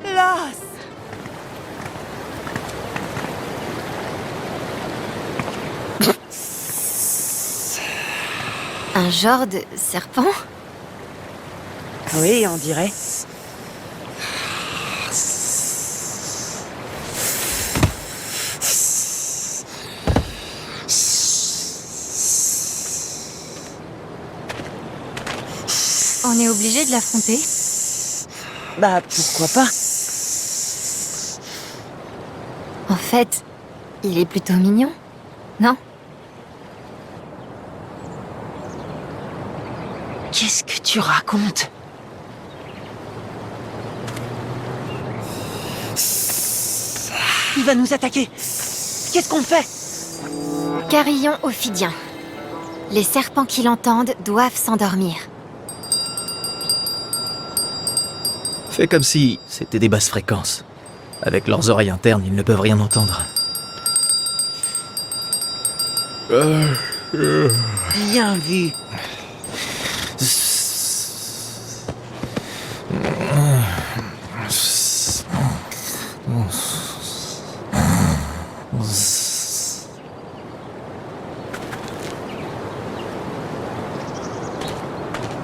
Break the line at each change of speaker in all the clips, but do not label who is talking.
Las!
Un genre de serpent?
Oui, on dirait.
On est obligé de l'affronter?
Bah, pourquoi pas?
En fait, il est plutôt mignon, non?
Qu'est-ce que tu racontes? Il va nous attaquer! Qu'est-ce qu'on fait?
Carillon ophidien. Les serpents qui l'entendent doivent s'endormir.
Fais comme si c'était des basses fréquences. Avec leurs oreilles internes, ils ne peuvent rien entendre.
Bien vu.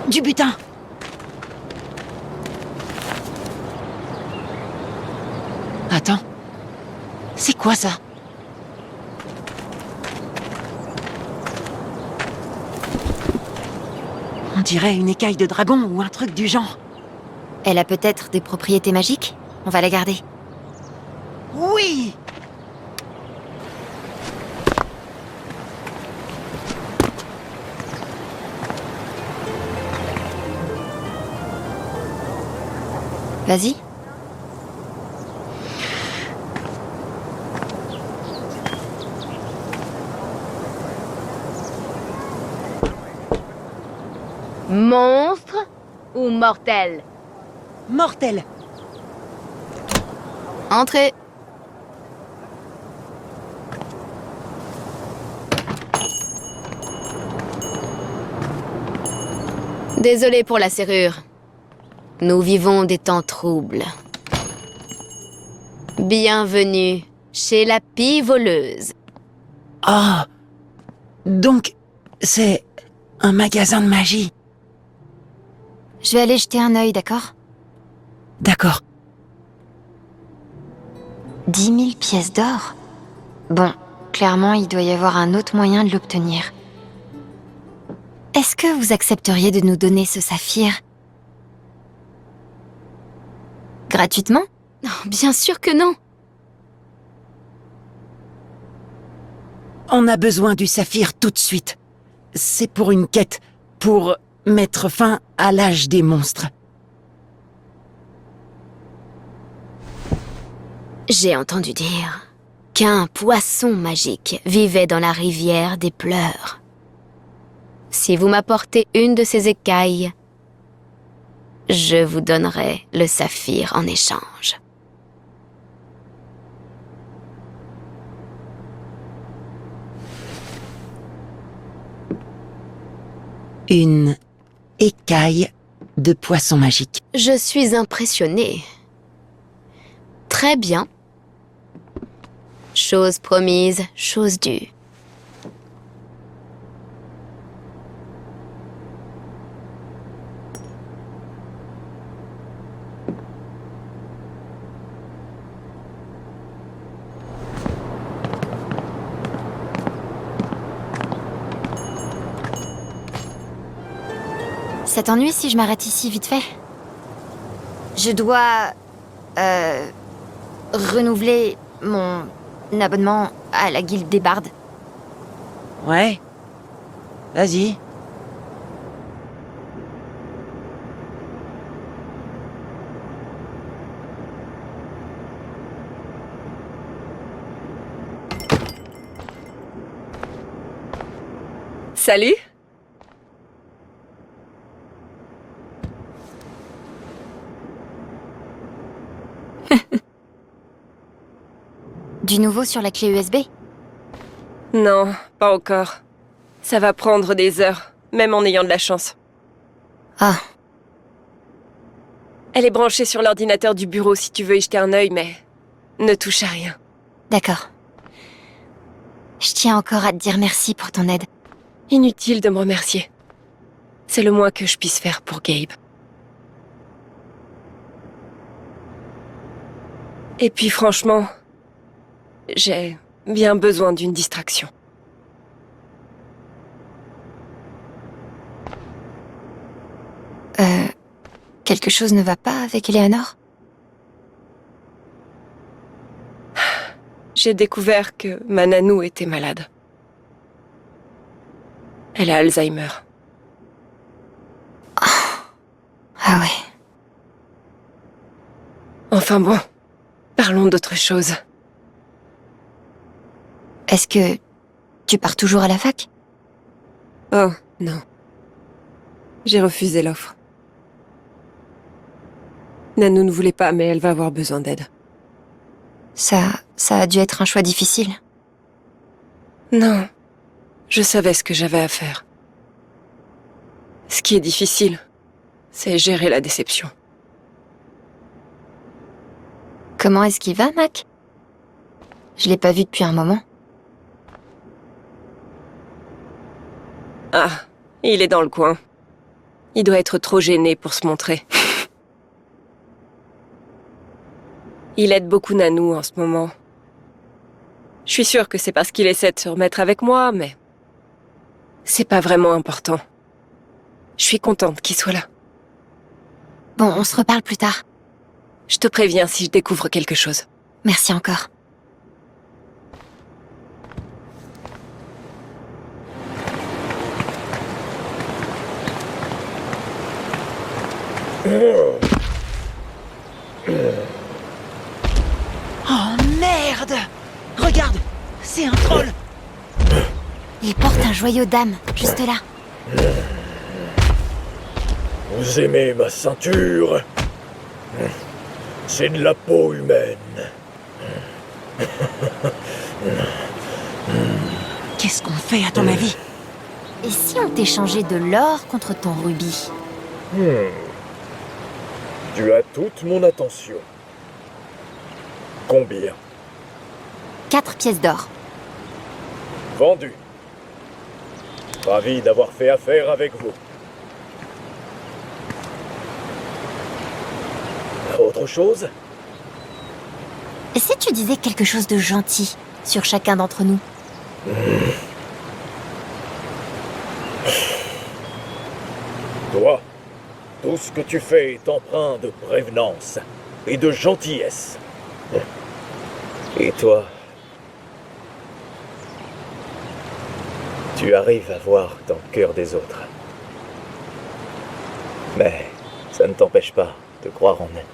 Du butin! Attends. C'est quoi ça? On dirait une écaille de dragon ou un truc du genre.
Elle a peut-être des propriétés magiques? On va la garder.
Oui!
Vas-y.
Monstre ou mortel?
Mortel!
Entrez.
Désolé pour la serrure. Nous vivons des temps troubles. Bienvenue chez la pie voleuse.
Ah! Donc, c'est un magasin de magie.
Je vais aller jeter un œil, d'accord?
D'accord.
10 000 pièces d'or? Bon, clairement, il doit y avoir un autre moyen de l'obtenir. Est-ce que vous accepteriez de nous donner ce saphir? Gratuitement?
Oh, bien sûr que non.
On a besoin du saphir tout de suite. C'est pour une quête, pour mettre fin à l'âge des monstres.
J'ai entendu dire qu'un poisson magique vivait dans la rivière des pleurs. Si vous m'apportez une de ces écailles, je vous donnerai le saphir en échange.
Une écaille de poisson magique.
Je suis impressionnée. Très bien. Chose promise, chose due.
Ça t'ennuie si je m'arrête ici vite fait? Je dois... renouveler mon abonnement à la guilde des bardes.
Ouais. Vas-y.
Salut!
Du nouveau sur la clé USB?
Non, pas encore. Ça va prendre des heures, même en ayant de la chance.
Ah.
Elle est branchée sur l'ordinateur du bureau si tu veux y jeter un œil, mais ne touche à rien.
D'accord. Je tiens encore à te dire merci pour ton aide.
Inutile de me remercier. C'est le moins que je puisse faire pour Gabe. Et puis franchement, j'ai bien besoin d'une distraction.
Quelque chose ne va pas avec Eleanor?
J'ai découvert que ma nanou était malade. Elle a Alzheimer.
Ah ouais.
Enfin bon, parlons d'autre chose.
Est-ce que tu pars toujours à la fac?
Oh, non. J'ai refusé l'offre. Nanou ne voulait pas, mais elle va avoir besoin d'aide.
Ça a dû être un choix difficile.
Non, je savais ce que j'avais à faire. Ce qui est difficile, c'est gérer la déception.
Comment est-ce qu'il va, Mac? Je l'ai pas vu depuis un moment.
Ah, il est dans le coin. Il doit être trop gêné pour se montrer. Il aide beaucoup Nanou en ce moment. Je suis sûre que c'est parce qu'il essaie de se remettre avec moi, mais... c'est pas vraiment important. Je suis contente qu'il soit là.
Bon, on se reparle plus tard.
Je te préviens si je découvre quelque chose.
Merci encore.
Oh merde! Regarde! C'est un troll!
Il porte un joyau d'âme, juste là.
Vous aimez ma ceinture? C'est de la peau humaine.
Qu'est-ce qu'on fait à ton avis?
Et si on t'échangeait de l'or contre ton rubis?
Tu as toute mon attention. Combien?
4 pièces d'or.
Vendu. Ravi d'avoir fait affaire avec vous. Autre chose?
Et si tu disais quelque chose de gentil sur chacun d'entre nous?
Toi, tout ce que tu fais est empreint de prévenance et de gentillesse. Et toi, tu arrives à voir dans le cœur des autres. Mais ça ne t'empêche pas de croire en eux.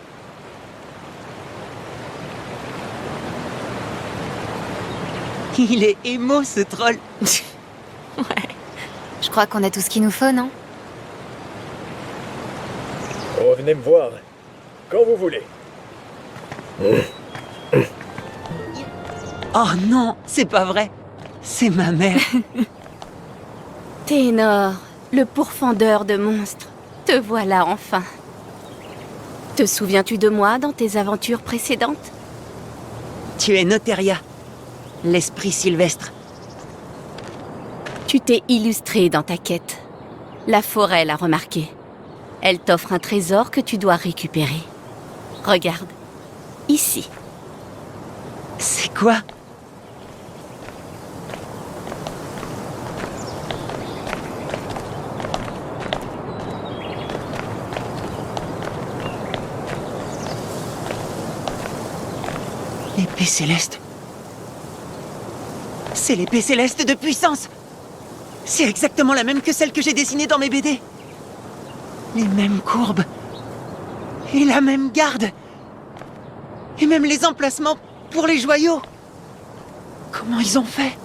Il est émo, ce troll.
Je crois qu'on a tout ce qu'il nous faut, non?
Revenez me voir quand vous voulez.
Oh non, c'est pas vrai. C'est ma mère.
Ténor, le pourfendeur de monstres. Te voilà enfin. Te souviens-tu de moi dans tes aventures précédentes?
Tu es Noteria, l'esprit sylvestre.
Tu t'es illustré dans ta quête. La forêt l'a remarqué. Elle t'offre un trésor que tu dois récupérer. Regarde, ici.
C'est quoi? L'épée céleste. C'est l'épée céleste de puissance. C'est exactement la même que celle que j'ai dessinée dans mes BD. Les mêmes courbes. Et la même garde. Et même les emplacements pour les joyaux. Comment ils ont fait?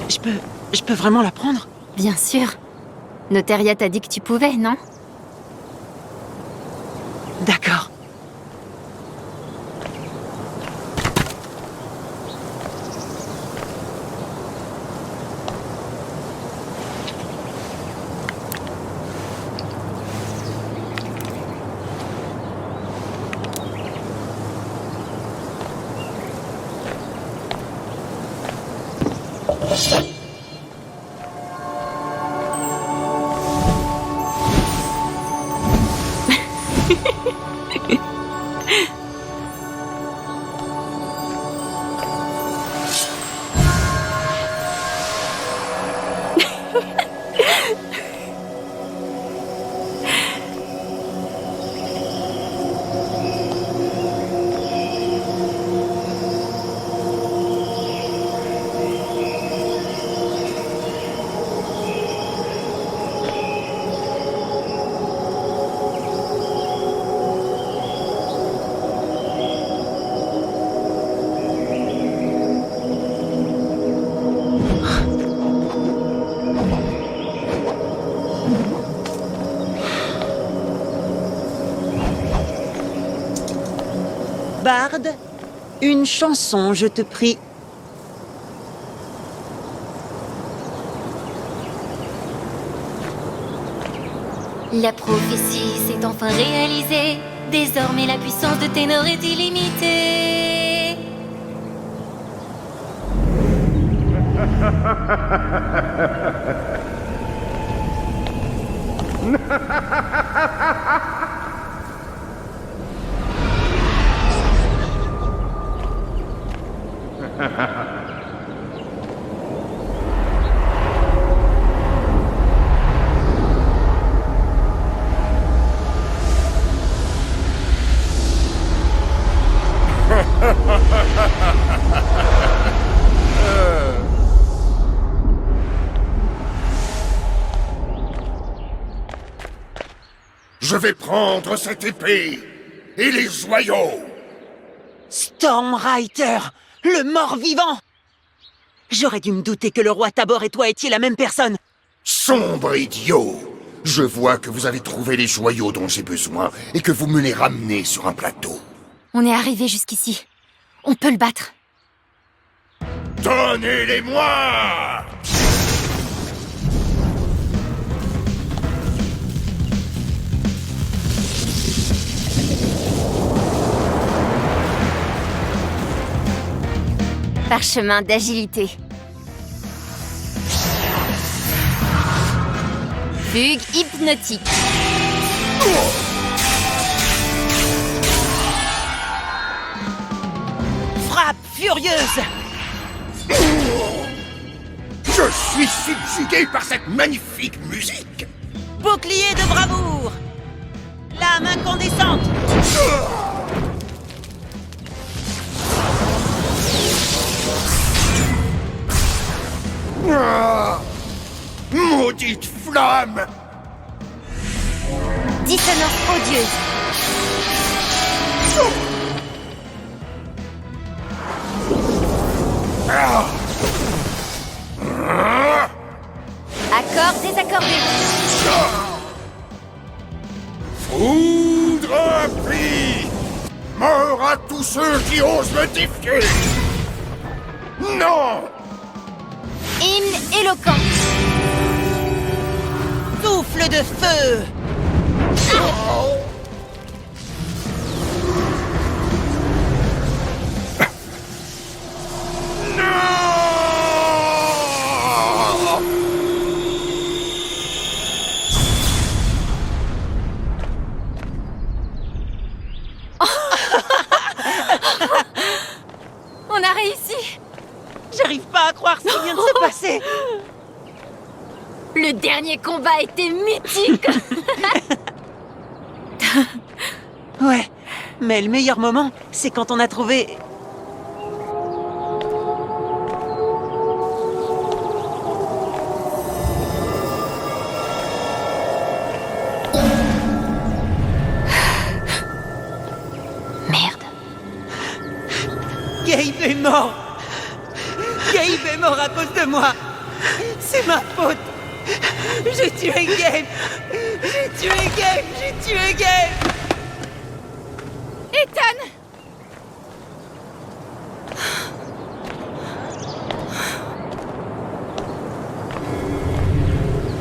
Je peux vraiment la prendre?
Bien sûr. Noteria t'a dit que tu pouvais, non?
D'accord. Bard, une chanson, je te prie.
La prophétie s'est enfin réalisée. Désormais, la puissance de ténor est illimitée.
Je vais prendre cette épée et les joyaux.
Stormrider, le mort-vivant! J'aurais dû me douter que le roi Tabor et toi étiez la même personne.
Sombre idiot. Je vois que vous avez trouvé les joyaux dont j'ai besoin et que vous me les ramenez sur un plateau.
On est arrivé jusqu'ici. On peut le battre.
Donnez-les-moi!
Parchemin d'agilité. Fugue hypnotique.
Frappe furieuse!
Je suis subjugué par cette magnifique musique.
Bouclier de bravoure! Lame incandescente!
Maudite flamme!
Dissonance odieuse. Accord désaccordé.
Foudre impie! Mort à tous ceux qui osent me défier! Non!
Hymne éloquent.
Souffle de feu!
Non!
On a réussi.
J'arrive pas à croire ce qui vient de se passer!
Le dernier combat était mythique.
Ouais, mais le meilleur moment, c'est quand on a trouvé...
Merde.
Gabe est mort! Gabe est mort à cause de moi! C'est ma faute! J'ai tué Gabe! J'ai tué Gabe! J'ai tué Gabe!
Ethan.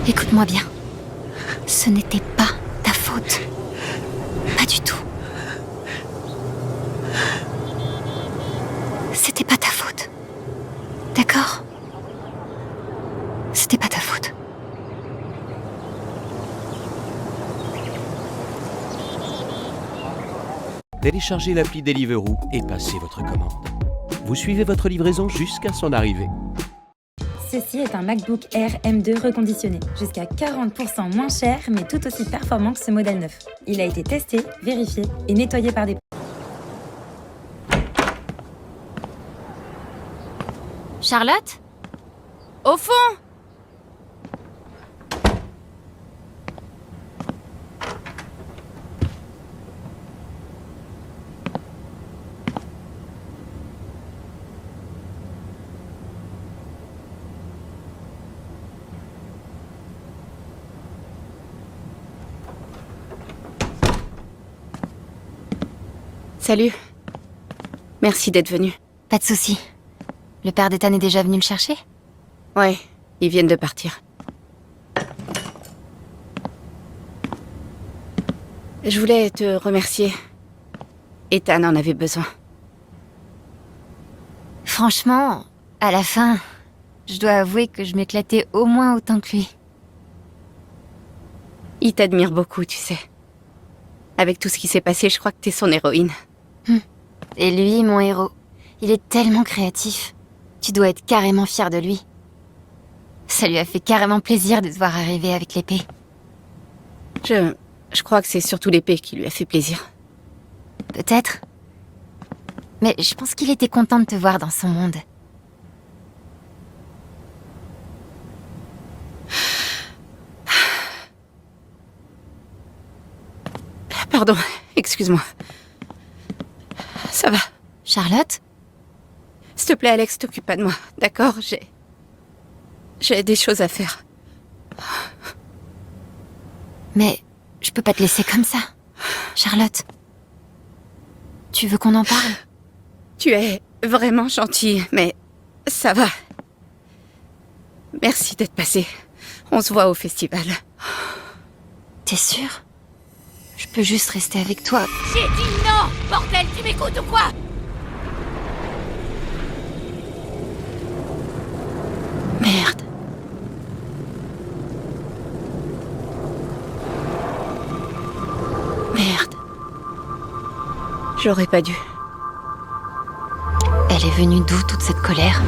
Écoute-moi bien. Ce n'était pas ta faute. Pas du tout. C'était pas ta faute. D'accord? C'était pas ta faute.
téléchargez l'appli Deliveroo et passez votre commande. Vous suivez votre livraison jusqu'à son arrivée.
Ceci est un MacBook Air M2 reconditionné, jusqu'à 40% moins cher, mais tout aussi performant que ce modèle neuf. Il a été testé, vérifié et nettoyé par des...
Charlotte? Au fond! Salut. Merci d'être venu.
Pas de souci. Le père d'Ethan est déjà venu le chercher?
Ouais, ils viennent de partir. Je voulais te remercier. Ethan en avait besoin.
Franchement, à la fin, je dois avouer que je m'éclatais au moins autant que lui.
Il t'admire beaucoup, tu sais. Avec tout ce qui s'est passé, je crois que t'es son héroïne.
Et lui, mon héros, il est tellement créatif. Tu dois être carrément fier de lui. Ça lui a fait carrément plaisir de te voir arriver avec l'épée.
Je crois que c'est surtout l'épée qui lui a fait plaisir.
Peut-être. Mais je pense qu'il était content de te voir dans son monde.
Pardon, excuse-moi. Ça va.
Charlotte?
S'il te plaît, Alex, t'occupe pas de moi, d'accord? J'ai des choses à faire.
Mais je peux pas te laisser comme ça. Charlotte. Tu veux qu'on en parle?
Tu es vraiment gentille, mais ça va. Merci d'être passé. On se voit au festival.
T'es sûre? Je peux juste rester avec toi.
J'ai dit non! Bordel, tu m'écoutes ou quoi?
Merde. Merde. J'aurais pas dû.
Elle est venue d'où toute cette colère?